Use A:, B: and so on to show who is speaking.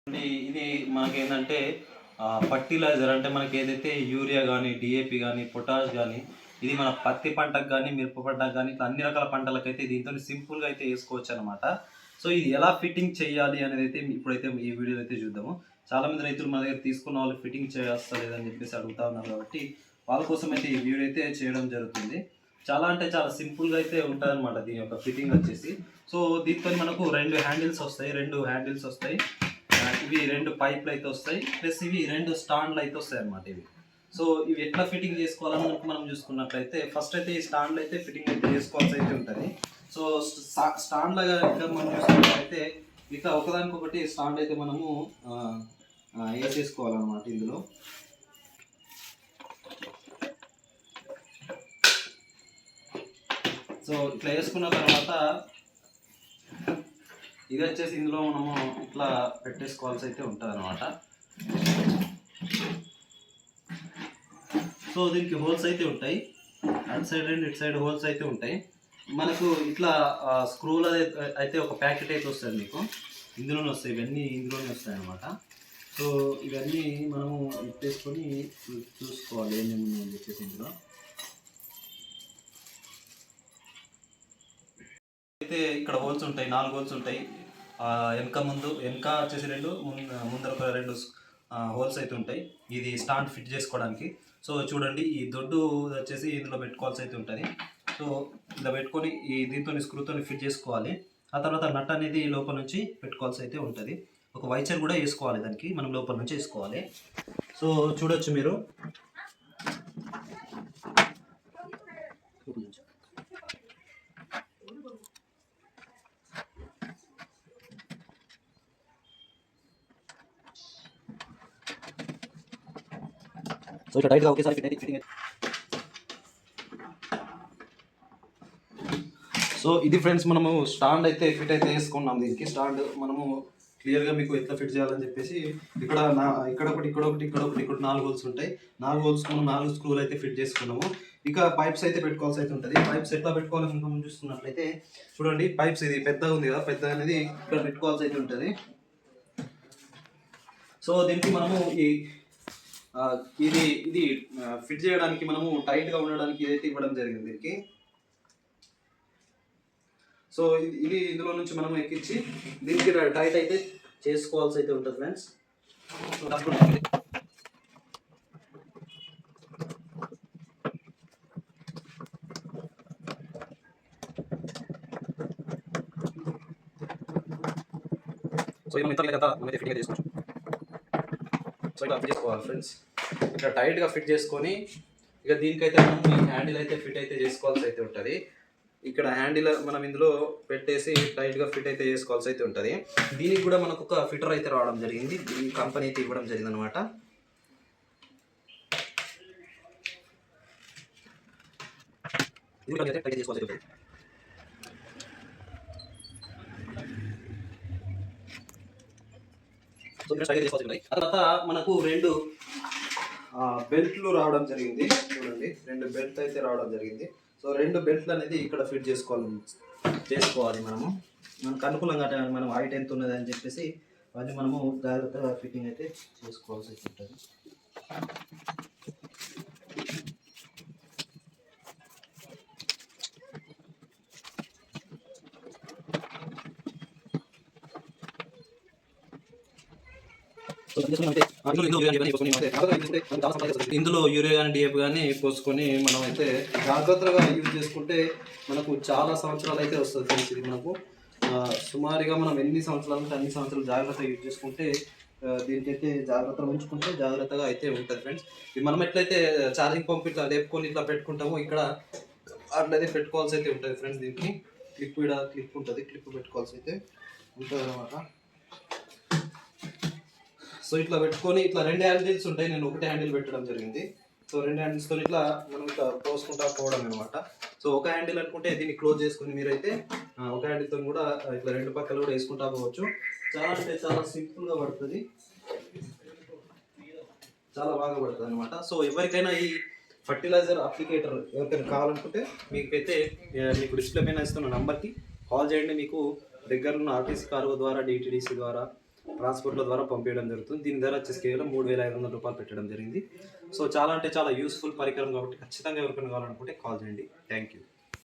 A: ఇది మనకేంటంటే ఫర్టిలైజర్ అంటే మనకి ఏదైతే యూరియా కానీ డిఏపి కానీ పొటాష్ కానీ ఇది మన పత్తి పంటకు కానీ మిరప పంటకు కానీ ఇట్లా అన్ని రకాల పంటలకైతే దీంతో సింపుల్గా అయితే వేసుకోవచ్చు అనమాట. సో ఇది ఎలా ఫిట్టింగ్ చేయాలి అనేది అయితే ఇప్పుడైతే ఈ వీడియోలో అయితే చూద్దాము. చాలామంది రైతులు మన దగ్గర తీసుకున్న వాళ్ళు ఫిట్టింగ్ చేస్తలేదని చెప్పేసి అడుగుతా ఉన్నారు కాబట్టి వాళ్ళ కోసం అయితే ఈ వీడియో అయితే చేయడం జరుగుతుంది. చాలా అంటే చాలా సింపుల్గా అయితే ఉంటుంది అనమాట దీని యొక్క ఫిట్టింగ్ వచ్చేసి. సో దీంతో మనకు రెండు హ్యాండిల్స్ వస్తాయి. ఇవి రెండు పైప్లు అయితే వస్తాయి, ప్లస్ ఇవి రెండు స్టాండ్లు అయితే వస్తాయి అన్నమాట ఇవి. సో ఇవి ఎట్లా ఫిట్టింగ్ చేసుకోవాలని మనం చూసుకున్నట్లయితే ఫస్ట్ అయితే ఈ స్టాండ్లు అయితే ఫిట్టింగ్ అయితే చేసుకోవాల్సి అయితే ఉంటుంది. సో స్టాండ్ లాగా మనం చూసుకున్నట్లయితే ఇట్లా ఒకదానికొకటి స్టాండ్ అయితే మనము వేసేసుకోవాలన్నమాట ఇందులో. సో ఇట్లా వేసుకున్న తర్వాత ఇది వచ్చేసి ఇందులో మనము ఇట్లా పెట్టేసుకోవాల్సి అయితే ఉంటుంది అనమాట. సో దీనికి హోల్స్ అయితే ఉంటాయి, అటు సైడ్ అండ్ ఇటు సైడ్ హోల్స్ అయితే ఉంటాయి. మనకు ఇట్లా స్క్రూలు అయితే ఒక ప్యాకెట్ అయితే వస్తుంది మీకు, ఇందులోనే వస్తాయి, ఇవన్నీ ఇందులోనే వస్తాయి అనమాట. సో ఇవన్నీ మనము పెట్టేసుకొని చూసుకోవాలి ఏమేమి ఉన్నాయని చెప్పేసి. ఇందులో అయితే ఇక్కడ హోల్స్ ఉంటాయి, 4 హోల్స్ ఉంటాయి. వెనక వచ్చేసి 2, ముందర ఒక 2 హోల్స్ అయితే ఉంటాయి ఇది స్టాండ్ ఫిట్ చేసుకోవడానికి. సో చూడండి ఈ దొడ్డు వచ్చేసి ఇందులో పెట్టుకోవాల్సి అయితే ఉంటుంది. సో ఇలా పెట్టుకొని దీంతో స్క్రూతో ఫిట్ చేసుకోవాలి. ఆ తర్వాత నట్ అనేది లోపల నుంచి పెట్టుకోవాల్సి అయితే ఉంటుంది. ఒక వైచర్ కూడా వేసుకోవాలి దానికి, మనం లోపల నుంచి వేసుకోవాలి. సో చూడొచ్చు మీరు, సో ఇట్లా టైట్గా ఒకేసారి ఫిట్టింగ్. సో ఇది ఫ్రెండ్స్ మనము స్టాండ్ అయితే ఫిట్ అయితే వేసుకున్నాం. దీనికి స్టాండ్ మనము క్లియర్గా మీకు ఎట్లా ఫిట్ చేయాలని చెప్పేసి ఇక్కడ ఒకటి 4 హోల్స్ ఉంటాయి. 4 హోల్స్ మనం 4 స్క్రూలు అయితే ఫిట్ చేసుకున్నాము. ఇక పైప్స్ అయితే పెట్టుకోవాల్సి అయితే ఉంటుంది. పైప్స్ ఎట్లా పెట్టుకోవాలని మనం చూసుకున్నట్లయితే చూడండి, పైప్స్ ఇది పెద్దగా ఉంది కదా, పెద్ద అనేది ఇక్కడ పెట్టుకోవాల్సి అయితే ఉంటుంది. సో దీనికి మనము ఇది ఫిట్ చేయడానికి మనము టైట్గా ఉండడానికి ఇదైతే ఇవ్వడం జరిగింది దీనికి. సో ఇది ఇందులో నుంచి మనం ఎక్కించి దీనికి టైట్ అయితే చేసుకోవాల్సి అయితే ఉంటుంది ఫ్రెండ్స్. సో మనం ఇంత మనమైతే ఫిట్టింగ్ చేసుకోవచ్చు. సో ఇలా ఫిట్ చేసుకోవాలి ఫ్రెండ్స్, ఇట్లా టైట్గా ఫిట్ చేసుకొని ఇక దీనికైతే మనం ఈ హ్యాండిల్ అయితే ఫిట్ అయితే చేసుకోవాల్సి అయితే ఉంటుంది. ఇక్కడ హ్యాండిల్ మనం ఇందులో పెట్టేసి టైట్గా ఫిట్ అయితే చేసుకోవాల్సి అయితే ఉంటుంది. దీనికి కూడా మనకు ఒక ఫిటర్ అయితే రావడం జరిగింది, ఈ కంపెనీ అయితే ఇవ్వడం జరిగింది అనమాట. ఇది టైట్ చేసుకోవాల్సి ఉంటుంది. సో టైట్ చేసుకోవాల్సి ఉంటాయి. ఆ తర్వాత మనకు 2 బెల్ట్లు రావడం జరిగింది. చూడండి 2 బెల్ట్ అయితే రావడం జరిగింది. సో 2 బెల్ట్లు అనేది ఇక్కడ ఫిట్ చేసుకోవాలి మనకు అనుకూలంగా మనం హైట్ ఎంత ఉన్నది అని చెప్పేసి అవన్నీ మనము జాగ్రత్తగా ఫిట్టింగ్ అయితే చేసుకోవాల్సి ఉంటుంది. ఇందులో యూరియా కానీ డిఏపి కానీ పోసుకొని మనం అయితే జాగ్రత్తగా యూజ్ చేసుకుంటే మనకు చాలా సంవత్సరాలు అయితే వస్తుంది ఫ్రెండ్స్. ఇది మనకు సుమారుగా మనం ఎన్ని సంవత్సరాలు అంటే అన్ని సంవత్సరాలు జాగ్రత్తగా యూజ్ చేసుకుంటే దీనికైతే జాగ్రత్తగా ఉంచుకుంటే జాగ్రత్తగా అయితే ఉంటుంది ఫ్రెండ్స్. ఇది మనం ఎట్లయితే ఛార్జింగ్ పంప్ ఇట్లా లేపుకొని ఇట్లా పెట్టుకుంటామో ఇక్కడ అట్లయితే పెట్టుకోవాల్సి అయితే ఉంటుంది ఫ్రెండ్స్. దీనికి క్లిప్ ఉంటుంది, క్లిప్ పెట్టుకోవాల్సి అయితే ఉంటుంది అన్నమాట. సో ఇట్లా పెట్టుకొని ఇట్లా 2 హ్యాండిల్స్ ఉంటాయి, నేను ఒకటే హ్యాండిల్ పెట్టడం జరిగింది. సో 2 హ్యాండిల్స్తో ఇట్లా మనం ఇట్లా పోసుకుంటా పోవడం అనమాట. సో ఒక హ్యాండిల్ అనుకుంటే దీన్ని క్లోజ్ చేసుకుని మీరైతే ఒక హ్యాండిల్తో కూడా ఇట్లా 2 పక్కలు కూడా వేసుకుంటా పోవచ్చు. చాలా అంటే చాలా సింపుల్గా పడుతుంది, చాలా బాగా పడుతుంది అనమాట. సో ఎవరికైనా ఈ ఫర్టిలైజర్ అప్లికేటర్ ఎవరికైనా కావాలనుకుంటే మీకు డిస్ప్లే పైన ఇస్తున్న నంబర్కి కాల్ చేయండి. మీకు దగ్గర ఉన్న ఆర్టీసీ కార్గో ద్వారా, డిటిడిసి ద్వారా ట్రాన్స్పోర్ట్ల ద్వారా పంపించడం జరుగుతుంది. దీని ధర వచ్చేసి కేవలం 3,500 రూపాయలు పెట్టడం జరిగింది. సో చాలా అంటే చాలా యూస్ఫుల్ పరికరం కాబట్టి ఖచ్చితంగా ఎవరికైనా కావాలనుకుంటే కాల్ చేయండి. Thank you.